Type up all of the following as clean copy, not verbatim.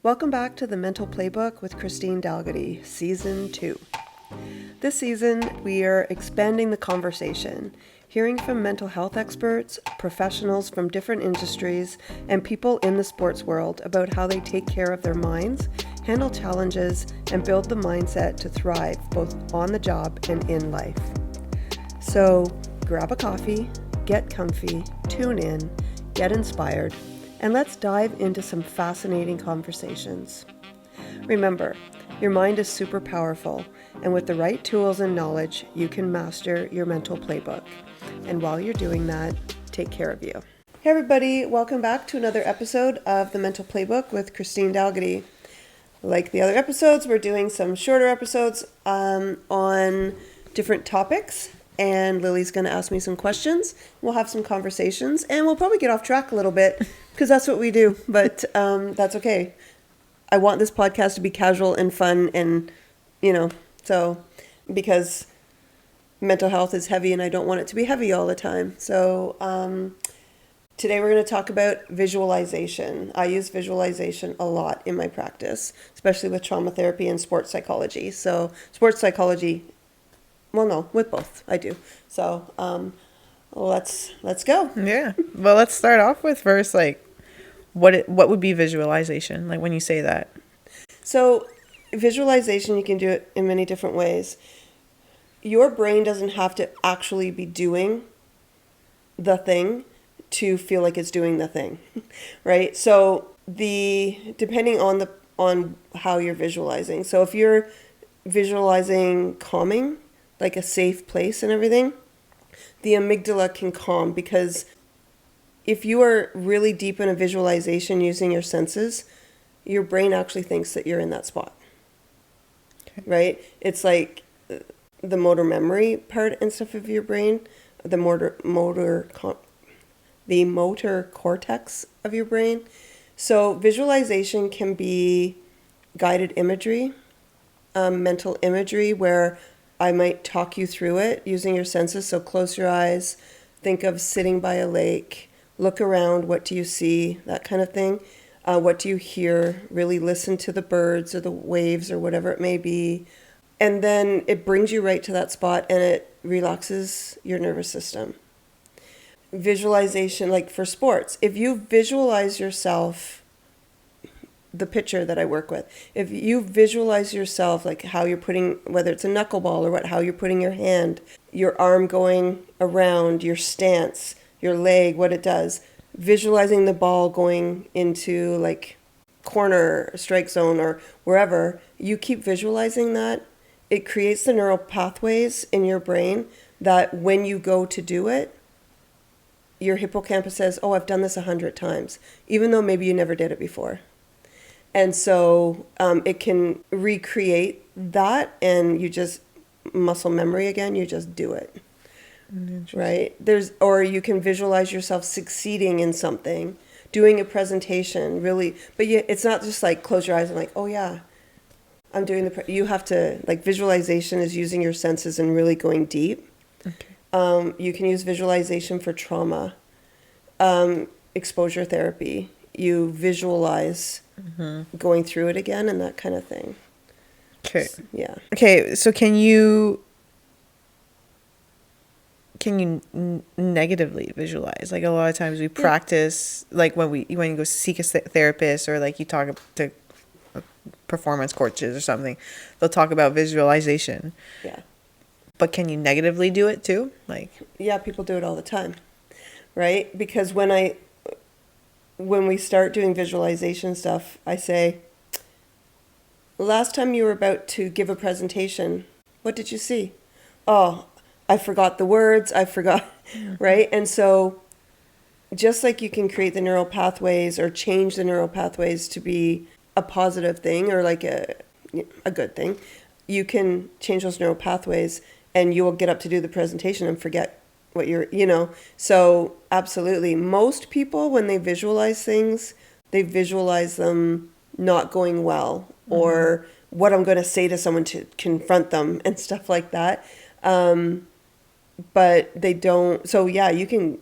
Welcome back to the Mental Playbook with Christine Dalgety, Season 2. This season, we are expanding the conversation, hearing from mental health experts, professionals from different industries, and people in the sports world about how they take care of their minds, handle challenges, and build the mindset to thrive both on the job and in life. So, grab a coffee, get comfy, tune in, get inspired, and let's dive into some fascinating conversations. Remember, your mind is super powerful, and with the right tools and knowledge, you can master your mental playbook. And while you're doing that, take care of you. Hey everybody, welcome back to another episode of the Mental Playbook with Christine Dalgety. Like the other episodes, we're doing some shorter episodes on different topics, and Lily's going to ask me some questions. We'll have some conversations, and we'll probably get off track a little bit because that's what we do, but that's okay. I want this podcast to be casual and fun and, so because mental health is heavy and I don't want it to be heavy all the time. So today we're going to talk about visualization. I use visualization a lot in my practice, especially with trauma therapy and sports psychology. So sports psychology, well, no, with both I do. So let's go. Yeah. Well, let's start off with first, what would be visualization? Like when you say that. So visualization, you can do it in many different ways. Your brain doesn't have to actually be doing the thing to feel like it's doing the thing, right? So depending on how you're visualizing. So if you're visualizing calming, like a safe place and everything, the amygdala can calm, because if you are really deep in a visualization using your senses, your brain actually thinks that you're in that spot. Okay. Right? It's like the motor memory part and stuff of your brain, the motor cortex of your brain. So visualization can be guided imagery, mental imagery, where I might talk you through it using your senses. So close your eyes, think of sitting by a lake, look around, what do you see, that kind of thing. What do you hear? Really listen to the birds or the waves or whatever it may be. And then it brings you right to that spot and it relaxes your nervous system. Visualization, like for sports, if you visualize yourself, the picture that I work with, if you visualize yourself, like how you're putting, whether it's a knuckleball or how you're putting your hand, your arm going around, your stance, your leg, what it does, visualizing the ball going into like corner, strike zone, or wherever, you keep visualizing that, it creates the neural pathways in your brain that when you go to do it, your hippocampus says, oh, I've done this 100 times, even though maybe you never did it before. And so it can recreate that, and you just muscle memory again, you just do it. Right? Or you can visualize yourself succeeding in something, doing a presentation, really. But it's not just like close your eyes and like, oh yeah, I'm doing you have to, like, visualization is using your senses and really going deep. Okay. You can use visualization for trauma, exposure therapy. You visualize going through it again and that kind of thing. Okay. Yeah. Okay, so can you negatively visualize? Like a lot of times we practice, like when you go seek a therapist, or like you talk to performance coaches or something, they'll talk about visualization. Yeah. But can you negatively do it too? Yeah, people do it all the time, right? Because when we start doing visualization stuff, I say, last time you were about to give a presentation, what did you see? Oh, I forgot the words, right? And so just like you can create the neural pathways or change the neural pathways to be a positive thing or like a good thing, you can change those neural pathways and you will get up to do the presentation and forget what so absolutely. Most people, when they visualize things, they visualize them not going well, or what I'm going to say to someone to confront them and stuff like that. But they don't. So yeah, you can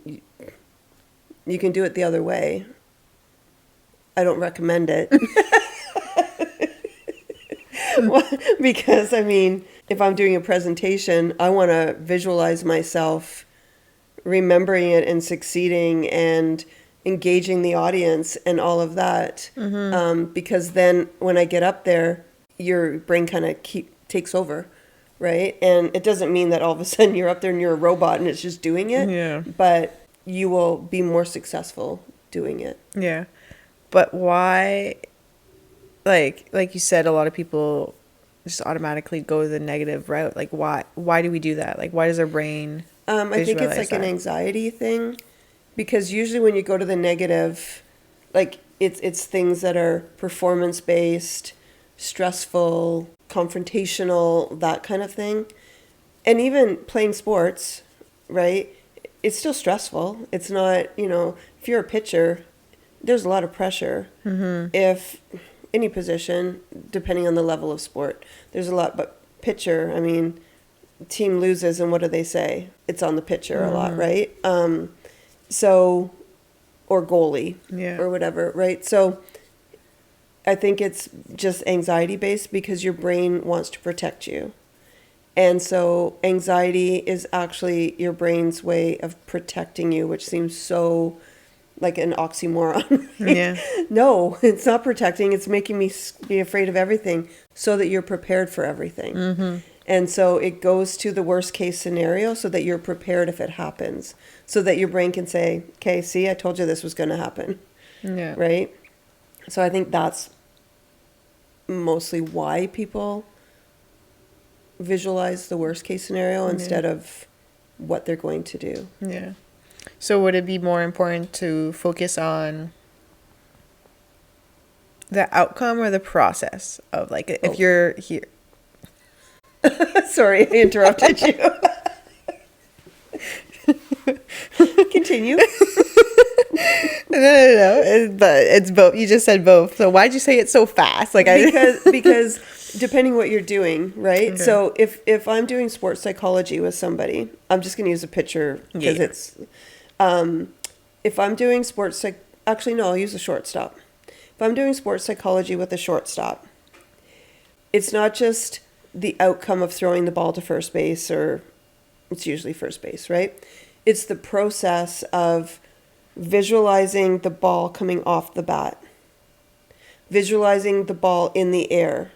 do it the other way. I don't recommend it. Because, I mean, if I'm doing a presentation, I want to visualize myself remembering it and succeeding and engaging the audience and all of that. Because then when I get up there, your brain kind of takes over, right? And it doesn't mean that all of a sudden you're up there and you're a robot and it's just doing it. Yeah. But you will be more successful doing it. Yeah. But why, like you said, a lot of people just automatically go the negative route. Like, why do we do that? Like, why does our brain I think it's like an anxiety thing, because usually when you go to the negative, like it's things that are performance based, stressful, confrontational, that kind of thing. And even playing sports, right? It's still stressful. It's not, if you're a pitcher, there's a lot of pressure. If any position, depending on the level of sport, there's a lot. But pitcher, I mean, team loses, and what do they say? It's on the pitcher a lot, right? So, or goalie, or whatever, right? So, I think it's just anxiety based because your brain wants to protect you. And so anxiety is actually your brain's way of protecting you, which seems so like an oxymoron. Right? Yeah. No, it's not protecting. It's making me be afraid of everything so that you're prepared for everything. And so it goes to the worst case scenario so that you're prepared if it happens. So that your brain can say, okay, see, I told you this was going to happen. Yeah. Right? So I think that's mostly why people visualize the worst case scenario instead of what they're going to do. Yeah. So would it be more important to focus on the outcome or the process of, like, if you're here? Sorry, I interrupted you. Continue. No. But it's both. You just said both. So why'd you say it so fast? Like because depending what you're doing, right? Okay. So if I'm doing sports psychology with somebody, I'm just going to use a picture because it's. If I'm doing actually no, I'll use a shortstop. If I'm doing sports psychology with a shortstop, it's not just the outcome of throwing the ball to first base, or it's usually first base, right? It's the process of visualizing the ball coming off the bat, visualizing the ball in the air,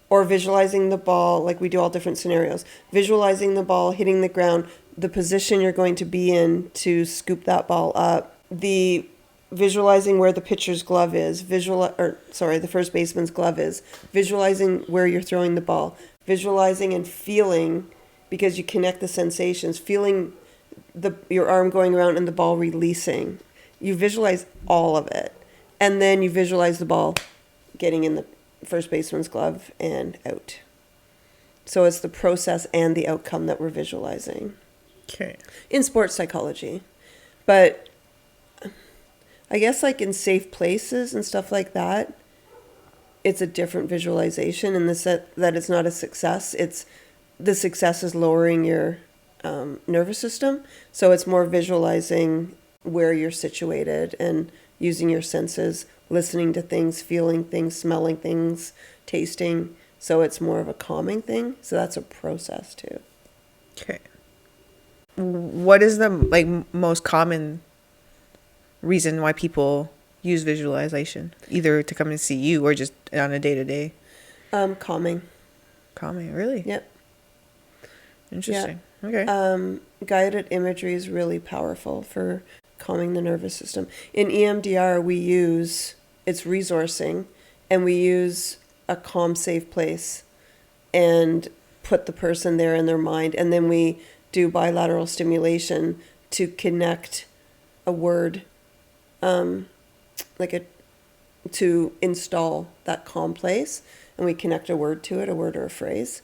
or visualizing the ball, like we do all different scenarios, visualizing the ball hitting the ground, the position you're going to be in to scoop that ball up, the visualizing where the pitcher's glove is, the first baseman's glove is, visualizing where you're throwing the ball, visualizing and feeling, because you connect the sensations, feeling your arm going around and the ball releasing. You visualize all of it. And then you visualize the ball getting in the first baseman's glove and out. So it's the process and the outcome that we're visualizing. Okay. In sports psychology. But I guess like in safe places and stuff like that, it's a different visualization in the sense that it's not a success. The success is lowering your nervous system. So it's more visualizing where you're situated and using your senses, listening to things, feeling things, smelling things, tasting. So it's more of a calming thing. So that's a process too. Okay. What is the most common reason why people use visualization, either to come and see you or just on a day-to-day? Calming. Calming, really? Yep. Interesting. Yeah. Okay. Guided imagery is really powerful for calming the nervous system. In EMDR, it's resourcing, and we use a calm, safe place and put the person there in their mind. And then we do bilateral stimulation to connect a word, to install that calm place. And we connect a word to it, a word or a phrase.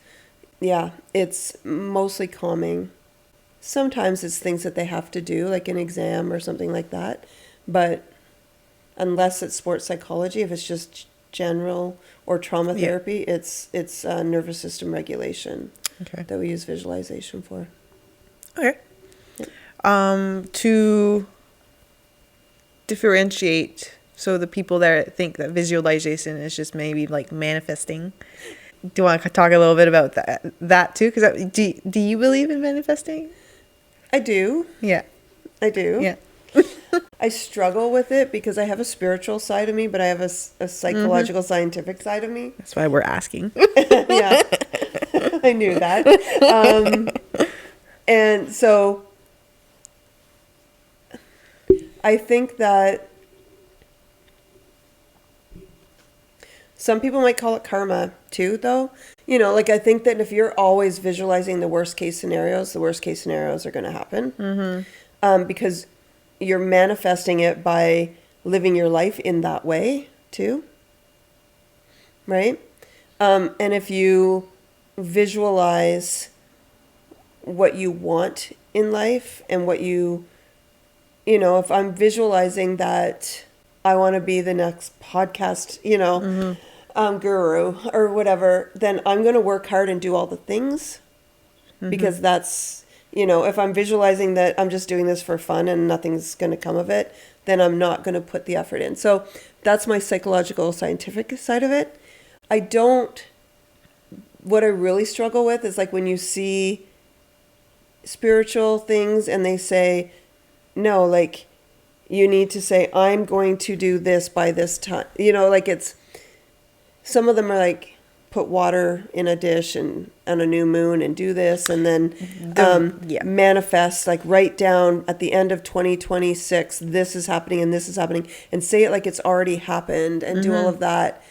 Yeah, it's mostly calming. Sometimes it's things that they have to do, like an exam or something like that. But unless it's sports psychology, if it's just general or trauma therapy, it's nervous system regulation that we use visualization for. Okay. Yeah. To differentiate, so the people that think that visualization is just maybe like manifesting, do you want to talk a little bit about that too? Because do you believe in manifesting? I do. Yeah. I do. Yeah. I struggle with it because I have a spiritual side of me, but I have a psychological, scientific side of me. That's why we're asking. Yeah, I knew that. And so I think that some people might call it karma too, though. You know, like I think that if you're always visualizing the worst case scenarios, the worst case scenarios are going to happen. Because you're manifesting it by living your life in that way too. Right? And if you visualize what you want in life and what you know, if I'm visualizing that I want to be the next podcast, you know, guru or whatever, then I'm going to work hard and do all the things because that's, you know, if I'm visualizing that I'm just doing this for fun and nothing's going to come of it, then I'm not going to put the effort in. So that's my psychological, scientific side of it. What I really struggle with is like when you see spiritual things and they say, no, like you need to say, I'm going to do this by this time. You know, like some of them are like, put water in a dish and on a new moon and do this and then manifest, like write down at the end of 2026 this is happening and this is happening and say it like it's already happened and do all of that.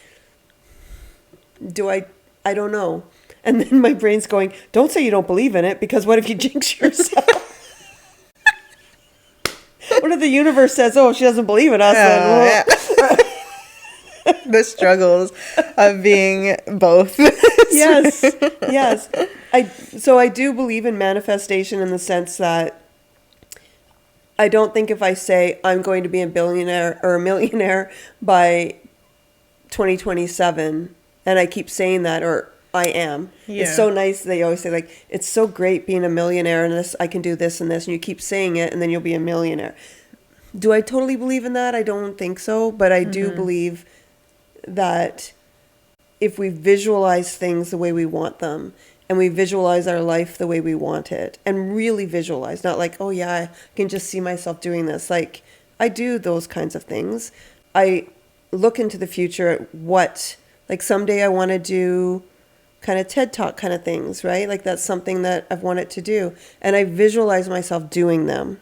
I don't know. And then my brain's going, don't say you don't believe in it, because what if you jinx yourself? What if the universe says, oh, she doesn't believe in us? Then, the struggles of being both. Yes. So I do believe in manifestation in the sense that I don't think if I say I'm going to be a billionaire or a millionaire by 2027 and I keep saying that, or I am. Yeah. It's so nice. They always say like, it's so great being a millionaire and this, I can do this and this, and you keep saying it and then you'll be a millionaire. Do I totally believe in that? I don't think so, but I do believe that if we visualize things the way we want them and we visualize our life the way we want it and really visualize, not like, oh yeah, I can just see myself doing this. Like I do those kinds of things. I look into the future at what, like someday I want to do kind of TED Talk kind of things, right? Like that's something that I've wanted to do. And I visualize myself doing them.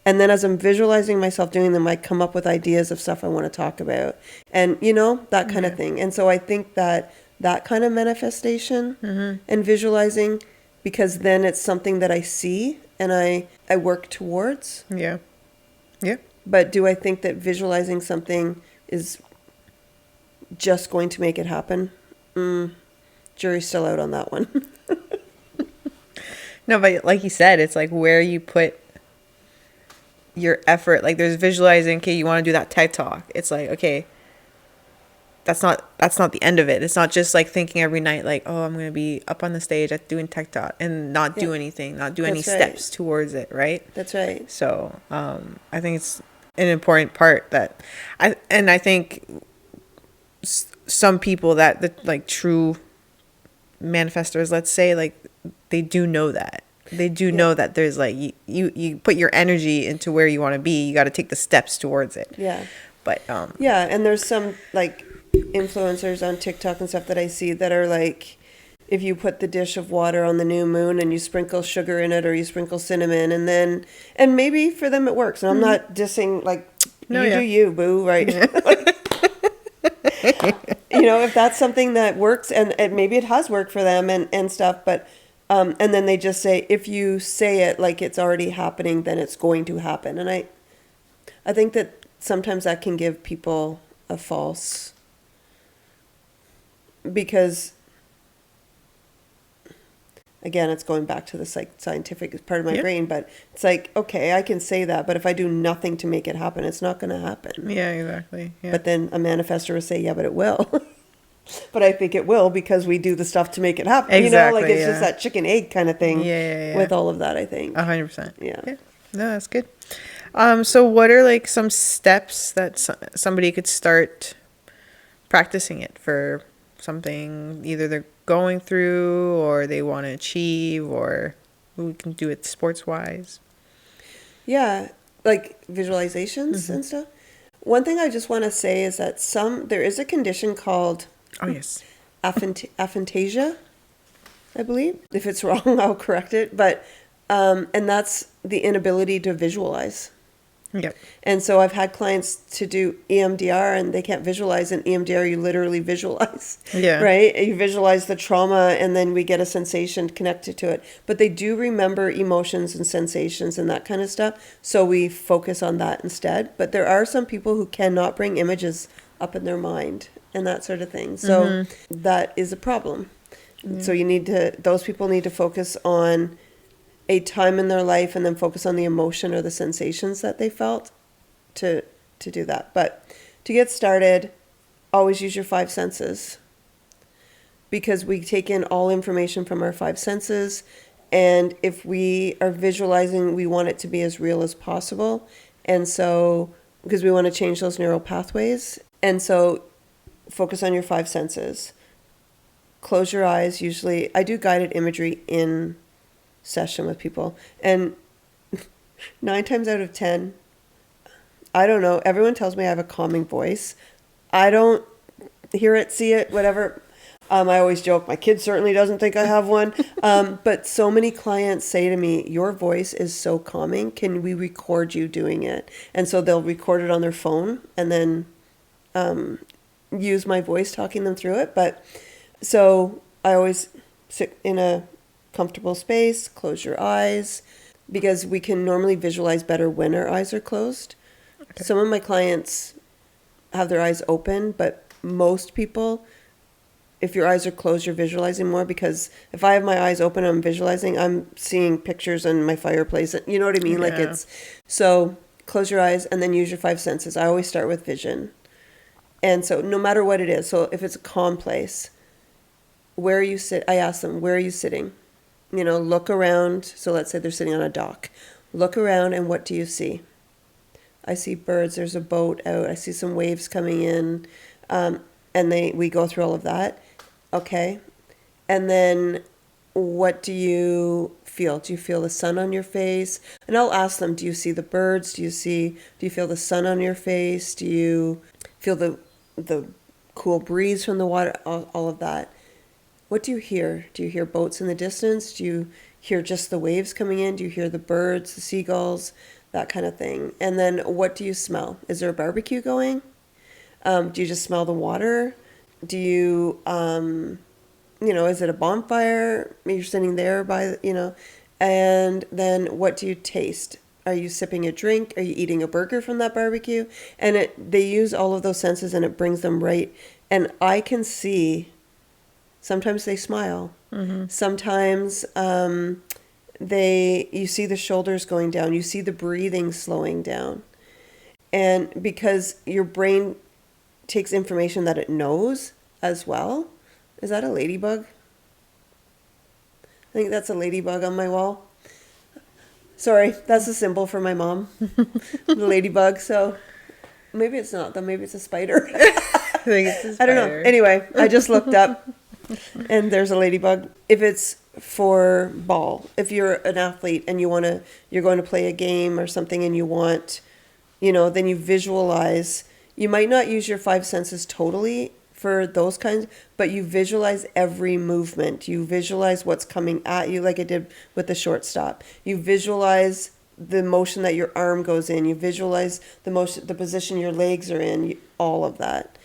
And then as I'm visualizing myself doing them, I come up with ideas of stuff I want to talk about. And, you know, that kind of thing. And so I think that kind of manifestation and visualizing, because then it's something that I see and I work towards. Yeah. Yeah. But do I think that visualizing something is just going to make it happen? Jury's still out on that one. No, but like you said, it's like where you put your effort. Like there's visualizing, okay, you want to do that TED Talk. It's like, okay, that's not the end of it. It's not just like thinking every night like, oh, I'm going to be up on the stage at doing TED Talk and not do anything, not do any steps towards it, right? That's right. So I think it's an important part that I think some people that the like true manifestors, let's say, like they do know that. They do know that there's like you put your energy into where you want to be. You got to take the steps towards it. Yeah. But yeah, and there's some like influencers on TikTok and stuff that I see that are like, if you put the dish of water on the new moon and you sprinkle sugar in it or you sprinkle cinnamon and maybe for them it works. And I'm not dissing, like, do you, boo, right? Yeah. You know, if that's something that works and maybe it has worked for them and stuff, but and then they just say, if you say it like it's already happening, then it's going to happen. And I think that sometimes that can give people a false, because again, it's going back to the scientific part of my brain, but it's like, okay, I can say that, but if I do nothing to make it happen, it's not going to happen. Yeah, exactly. Yeah. But then a manifestor will say, yeah, but it will. But I think it will because we do the stuff to make it happen. Exactly, you know, like it's just that chicken egg kind of thing. Yeah. With all of that, I think. 100%. Yeah. No, that's good. So what are like some steps that somebody could start practicing it for something either they're going through or they want to achieve, or we can do it sports wise. Yeah, like visualizations and stuff. One thing I just want to say is that there is a condition called Oh, yes. aphantasia, I believe. If it's wrong, I'll correct it. But and that's the inability to visualize. Yep. And so I've had clients to do EMDR and they can't visualize. In EMDR, you literally visualize, Yeah. right? You visualize the trauma and then we get a sensation connected to it. But they do remember emotions and sensations and that kind of stuff. So we focus on that instead. But there are some people who cannot bring images up in their mind and that sort of thing. So that is a problem. So those people need to focus on a time in their life and then focus on the emotion or the sensations that they felt to do that. But to get started, always use your 5 senses, because we take in all information from our 5 senses. And if we are visualizing, we want it to be as real as possible. And so, because we want to change those neural pathways. And so focus on your 5 senses. Close your eyes. Usually I do guided imagery in session with people, and 9 times out of 10, I don't know, everyone tells me I have a calming voice. I don't hear it, see it, whatever. I always joke, my kid certainly doesn't think I have one. But so many clients say to me, your voice is so calming, can we record you doing it? And so they'll record it on their phone and then use my voice talking them through it. But so I always sit in a comfortable space, close your eyes, because we can normally visualize better when our eyes are closed. Okay. Some of my clients have their eyes open, but most people, if your eyes are closed, you're visualizing more, because if I have my eyes open, I'm visualizing, I'm seeing pictures in my fireplace. You know what I mean? Yeah. Like it's, so close your eyes and then use your 5 senses. I always start with vision. And so no matter what it is, so if it's a calm place, where are you I ask them, where are you sitting? You know, look around. So let's say they're sitting on a dock. Look around and what do you see? I see birds. There's a boat out. I see some waves coming in. And we go through all of that. Okay. And then what do you feel? Do you feel the sun on your face? And I'll ask them, do you see the birds? Do you feel the sun on your face? Do you feel the cool breeze from the water? All of that. What do you hear? Do you hear boats in the distance? Do you hear just the waves coming in? Do you hear the birds, the seagulls, that kind of thing? And then what do you smell? Is there a barbecue going? Do you just smell the water? Do you, is it a bonfire? You're sitting there by, and then what do you taste? Are you sipping a drink? Are you eating a burger from that barbecue? And they use all of those senses and it brings them right. And I can see. Sometimes they smile. Mm-hmm. Sometimes you see the shoulders going down. You see the breathing slowing down. And because your brain takes information that it knows as well. Is that a ladybug? I think that's a ladybug on my wall. Sorry, that's a symbol for my mom. The ladybug. So maybe it's not, though. Maybe it's a spider. I think it's a spider. I don't know. Anyway, I just looked up. And there's a ladybug. If it's for ball, if you're an athlete and you're going to play a game or something and you want, then you visualize. You might not use your 5 senses totally for those kinds, but you visualize every movement. You visualize what's coming at you, like I did with the shortstop. You visualize the motion that your arm goes in. You visualize the position your legs are in, all of that.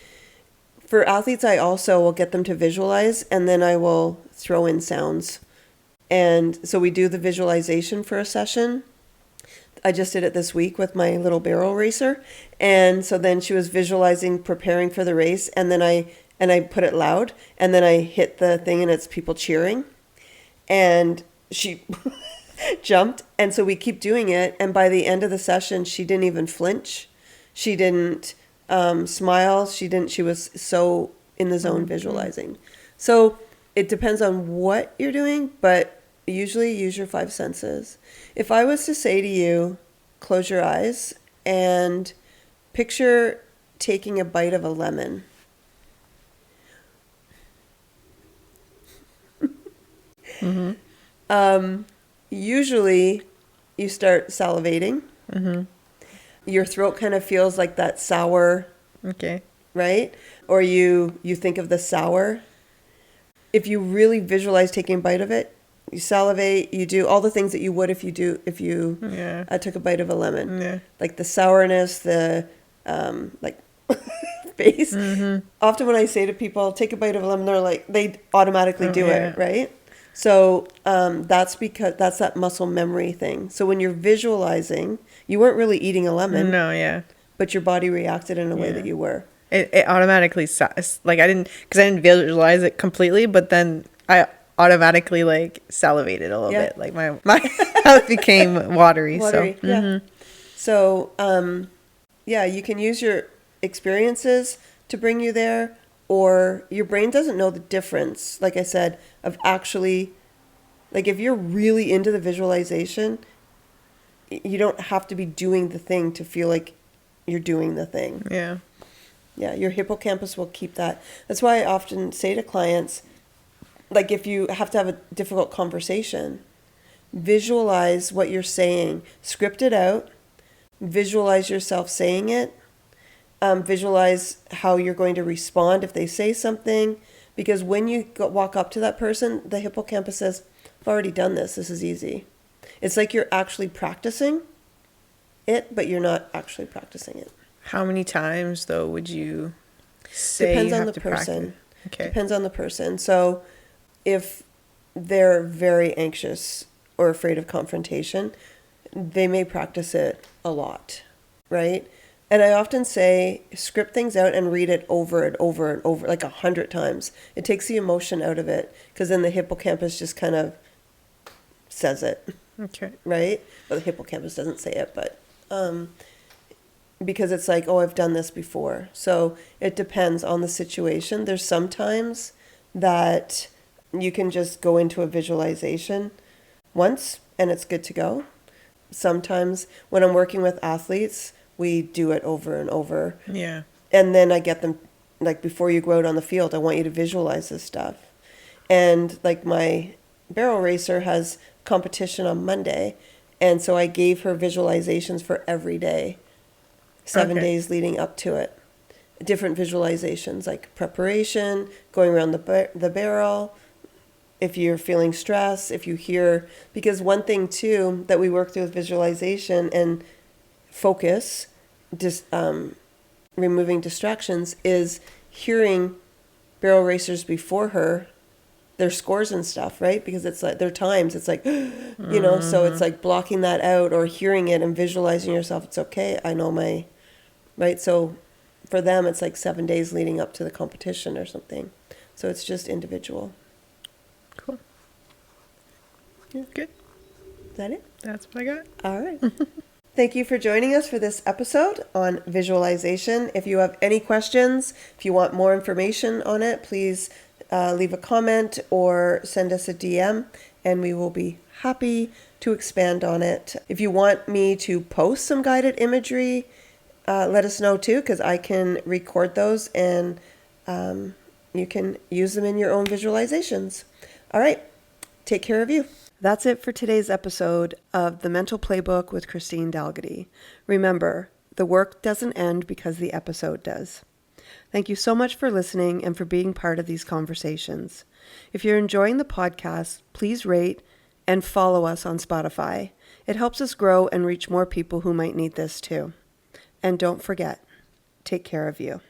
For athletes, I also will get them to visualize, and then I will throw in sounds. And so we do the visualization for a session. I just did it this week with my little barrel racer. And so then she was visualizing, preparing for the race, and then I put it loud, and then I hit the thing, and it's people cheering. And she jumped, and so we keep doing it, and by the end of the session, she didn't even flinch. She didn't smile. She was so in the zone visualizing. So it depends on what you're doing, but usually use your 5 senses. If I was to say to you, close your eyes and picture taking a bite of a lemon. Usually you start salivating. Your throat kind of feels like that sour, Okay. right? Or you think of the sour. If you really visualize taking a bite of it, you salivate, you do all the things that you would if you Yeah. took a bite of a lemon. Yeah. Like the sourness, the like face. Often when I say to people, take a bite of a lemon, they're like, they automatically do yeah. it, right? So that's because that's that muscle memory thing. So when you're visualizing, you weren't really eating a lemon, No, yeah. but your body reacted in a way that you were. It automatically, like, I didn't visualize it completely, but then I automatically, like, salivated a little Yeah. bit. Like, my mouth became watery. Watery, So, yeah. So, yeah, you can use your experiences to bring you there, or your brain doesn't know the difference, like I said, of actually, like if you're really into the visualization, you don't have to be doing the thing to feel like you're doing the thing. yeah. Yeah, your hippocampus will keep that. That's why I often say to clients, like if you have to have a difficult conversation, visualize what you're saying, script it out, visualize yourself saying it, visualize how you're going to respond if they say something, because when you walk up to that person, the hippocampus says, I've already done this, this is easy. It's like you're actually practicing it, but you're not actually practicing it. How many times, though, would you say Depends you on have the to practice? person. Okay. Depends on the person. So if they're very anxious or afraid of confrontation, they may practice it a lot, right? And I often say, script things out and read it over and over and over, like 100 times. It takes the emotion out of it, because then the hippocampus just kind of says it, Okay. right? Well, the hippocampus doesn't say it, but because it's like, oh, I've done this before. So it depends on the situation. There's sometimes that you can just go into a visualization once and it's good to go. Sometimes when I'm working with athletes, we do it over and over. Yeah. And then I get them, like, before you go out on the field, I want you to visualize this stuff. And like my barrel racer has competition on Monday. And so I gave her visualizations for every day, 7 Okay. days leading up to it. Different visualizations, like preparation, going around the barrel, if you're feeling stress, if you hear, because one thing too that we work through with visualization and focus, just removing distractions, is hearing barrel racers before her, their scores and stuff, right? Because it's like their times, it's like, you know, so it's like blocking that out or hearing it and visualizing yourself. It's okay, I know my, right? So for them, it's like 7 days leading up to the competition or something. So it's just individual. Cool. Yeah. Good. Is that it? That's what I got. All right. Thank you for joining us for this episode on visualization. If you have any questions, if you want more information on it, please leave a comment or send us a DM, and we will be happy to expand on it. If you want me to post some guided imagery, let us know too, because I can record those and you can use them in your own visualizations. All right. Take care of you. That's it for today's episode of The Mental Playbook with Christine Dalgety. Remember, the work doesn't end because the episode does. Thank you so much for listening and for being part of these conversations. If you're enjoying the podcast, please rate and follow us on Spotify. It helps us grow and reach more people who might need this too. And don't forget, take care of you.